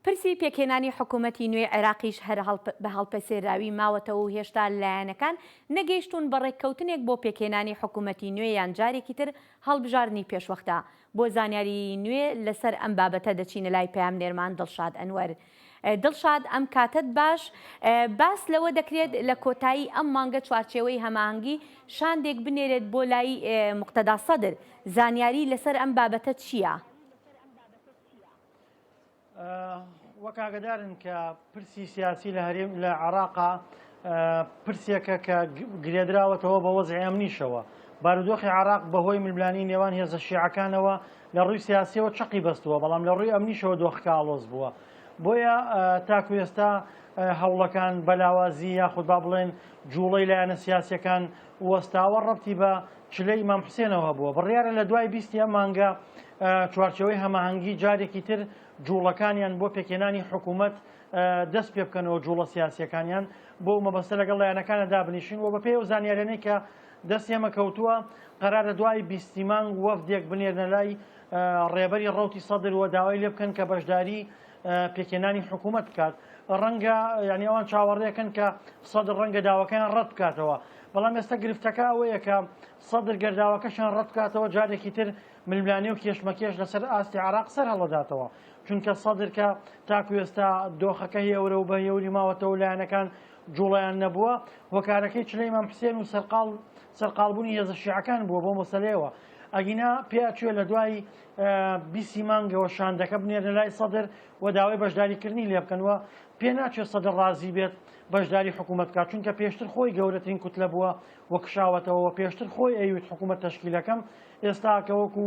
پرسی پێکهێنانی حکوومەتی نوێ عێراقیش هەر بە هەڵپەسێراوی ماوەتەوە و هێشتا لایەنەکان نەگەیشتون بە ڕێککەوتنێک بۆ پێکهێنانی حکوومەتی نوێ یان جارێکی تر هەڵبژاردننی پێشوەختە. بۆ زانیاری نوێ لەسەر ئەم بابەتە دەچینە لای پەیامنێرمان دڵشاد ئەنوەر. دڵشاد ئەم کاتت باس لەوە دەکرێت لە کۆتایی ئەم مانگە چوارچێوەی هەماهەنگی شاندێک بنێرێت بۆ لای موقتەدا سەدر. زانیاری لەسەر ئەم بابەتە چییە؟ وەک ئاگادارن کە پرسی سیاسی لە هەرێم لە عێراقا پرسێکە کە گرێدراوەتەوە بە وەزعی ئەمنیشەوە. بارودۆخی عێراق بەهۆی ململانی نێوان هێزە شیعەکانەوە لە ڕووی سیاسیەوە چەقی بەستووە، بەڵام لە ڕووی ئەمنیشەوە دۆخەکە ئاڵۆز بووە. بۆیە تاکو ئێستا هەوڵەکان بەلاوازی یاخود با بڵێن جوڵەی لایەنە سیاسیەکان وەستاوە ڕەبتی بە چلەی ئیمام حوسێنەوە بووە. بڕیارە لە دوای 20 ئەم مانگە چوارچەوەی هەماهەنگی جارێکی تر جوڵەکانیان بۆ پێکهێنانی حکوومەت دەست پێ بکەنەوە، جوڵە سیاسیەکانیان بۆ مەبەستە لەگەڵ لایەنەکانە دابنیشن و بە پێی ئەو زانیاریانەی کە دەست ئێمە کەوتووە قەرارە دوای 20 مانگ وەفدێک بنێرنە لای ڕێبەری ڕەوتی سەدر و داوای لێ بکەن کە بەشداری پێکهێنانی حکوومەت بکات. ڕەنگە یعنی ئەوان چاوەڕێەکەن کە سەدر ڕەنگە داواکەیان ڕەت بکاتەوە، بەڵام ئێستا گرفتەکە ئەوەیە کە سەدر گەرداوەکەشان ڕەت بکاتەوە، جارێکی تر ململانی و کێشمەکێش لەسەر ئاستی عێراق سەر هەڵەداتەوە. چونکە سەدر کە تاکو ئێستا دۆخەکە هێورە و بە هێوری ماوەتەوە لایەنەکان جوڵیان نەبووە، هۆکارەکەی چلەی ئیمام حوسێن و سەرقاڵبوونی هێزە شیعەکان بووە بۆ مەسەلەیەوە. ئەگینا پێچوێ لە دوای 20 مانگەوە شاندەکە بنێرنە لای سەدر و داوای بەشداریکردنی لێ بکەنەوە. پێ ناچێت سەدر ڕازی بێت بەشداری حکوومەت بکات، چونکە پێشتر خۆی گەورەترین کوتلە بووە وە کشاوەتەوە، پێشتر خۆی ئەیوێت حکوومەت تەشکیلەکەم. ئێستا کە وەکو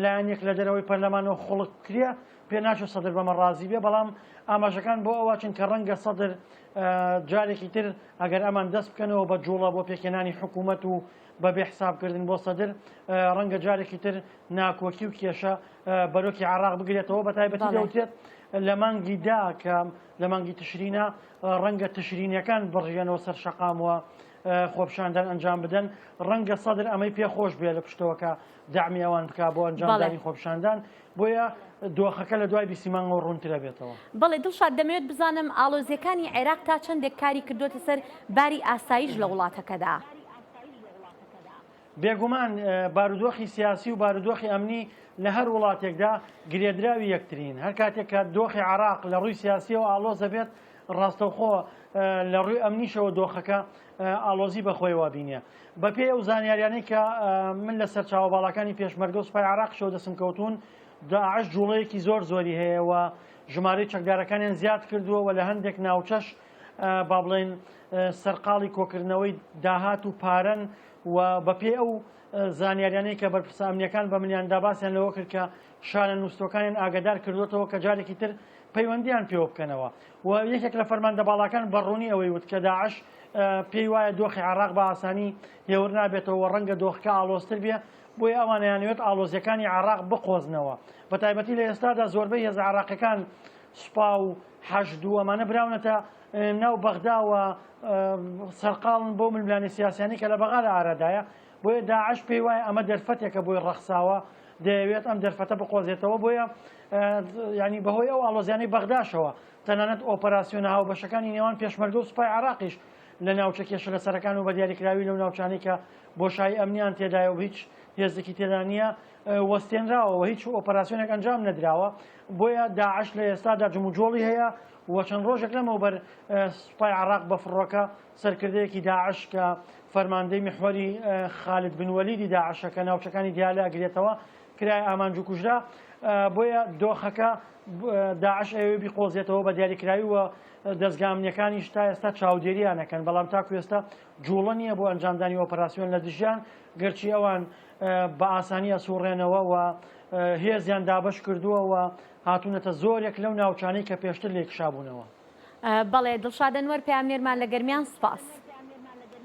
لایەنێک لە دەرەوەی پەرلەمانەوە خۆڵک کرێ، پێ ناچێت سەدر بەمە ڕازی بێ، بەڵام ئاماژەکان بۆ ئەوە چون کە ڕەنگە سەدر جارێکی تر ئەگەر ئەمان دەست بکەنەوە بە جوڵە بۆ پێکهێنانی حکوومەت و بەبێ حسابکردن بۆ سەدر، ڕەنگە جارێکی تر ناکۆکی و کێشە بەرۆکی عێراق بگرێتەوە. بەتایبەتی دەوترێت لە مانگی دا کە لە مانگی تشرینە ڕەنگە تشرینیەکان بڕژێنەوە سەر شەقامەوە خۆپشاندان ئەنجام بدەن، ڕەنگە سەدر ئەمەی پێخۆش بێ لە پشتەوەکە دامی ئەوان بکا بۆ ئەنجامدانی خۆپشاندان، بۆیە دۆخەکە لە دوای 20 مانگەوە ڕوونترە بێتەوە. بەڵێ دڵشاد، دەمەوێت بزانم ئاڵۆزیەکانی عێراق تا چەندێک کاری کردوتە سەر باری ئاسایش لە وڵاتەکەدا؟ بێگومان بارودۆخی سیاسی و بارودۆخی ئەمنی لە هەر وڵاتێکدا گرێدراوی یەکترین. هەر کاتێک کە دۆخی عێراق لە ڕووی سیاسیەوە ئاڵۆزە بێت، ڕاستەوخۆ لە ڕووی ئەمنیشەوە دۆخەکە ئاڵۆزی بەخۆی وابینێ. بەپێی ئەو زانیاریانەی کە من لە سەر چاوەباڵەکانی پێشمەرگە و سوپای عێراقشەوە دەسم کەوتون، داعش جوڵەیەکی زۆری هەیەەوە، ژمارەی چەکدارەکانیان زیاد کردووە و لە هەندێک ناوچەش با بڵێن سەرقاڵی کۆکردنەوەی داهات و پارەن و بەپێ ئەو زانیاریانەی کە بەرپرسە ئەمنیەکان بە منیاندا باسییان لەوە کرد کە شانە نووسەکانیان ئاگادار کردوێتەوە کە جارێکی تر پەیوەندیان پێوە بکەنەوە. و یەکێک لە فەرماندەباڵەکان بەڕوونی ئەوەی وت کە داعش پێی وایە دۆخی عێراق بە ئاسانی هێور نابێتەوە، ڕەنگە دۆخەکە ئاڵۆزتر بێ، بۆیە ئەوانەیانوێت ئاڵۆزیەکانی عێراق بقۆزنەوە. بە تایبەتی لە ئێستادا زۆربەی هێزە عێراقیەکان سوپا و حەشد و ئەمانە براونەتە ناو بەغداوە سەرقاڵن بۆ ململانی سیاسیانی کە لە بەغا لە ئارادایە، بۆیە داعش پێی وایە ئەمە دەرفەتێکە بۆی ڕەخساوە، دەیەوێت ئەم دەرفەتە بقۆزێتەوە. بۆیە ینی بەهۆی ئەو ئاڵۆزیانەی بەغداشەوە تەنانەت ئۆپەراسیۆنە هاوبەشەکانی نێوان پێشمەرگە و سوپای عێراقیش لە ناوچە کێشە لەسەرەکان و بە دیاریکراوی لەو ناوچانەی کە بۆشایی ئەمنیان تێدایە و هیچ هێزێکی تێدا نییە وەستێنراوە و هیچ ئۆپەراسیۆنێک ئەنجام نەدراوە. بۆیە داعش لە ئێستادا جموجۆڵی هەیە و چەند ڕۆژێک لەمەوبەر سوپای عێراق بە فڕۆکە سەرکردەیەکی داعش کە فەرماندەی میحوەری خالد بن وەلیدی داعشە کە ناوچەکانی دیالە ئەگرێتەوە کرای ئامانج و کوژرا. بۆیە دۆخەکە داعش ئەوێ بیقۆزێتەوە بە دیاریکراوی و دەستگامنیەکانیش تا ئێستا چاودێریانەکەن، بەڵام تاکو ئێستا جوڵە نییە بۆ ئەنجامدانی ئۆپەراسیۆن لە دژیان، گەرچی ئەوان بە ئاسانی ئەسوڕێنەوە و هێزیان دابش کردووە و هاتوونەتە زۆرێک لەو ناوچانەی کە پێشتر لێکشابوونەوە. بەڵێ دڵشاد ئەنوەر، پەیامنێرمان لە گەرمیان سپاس.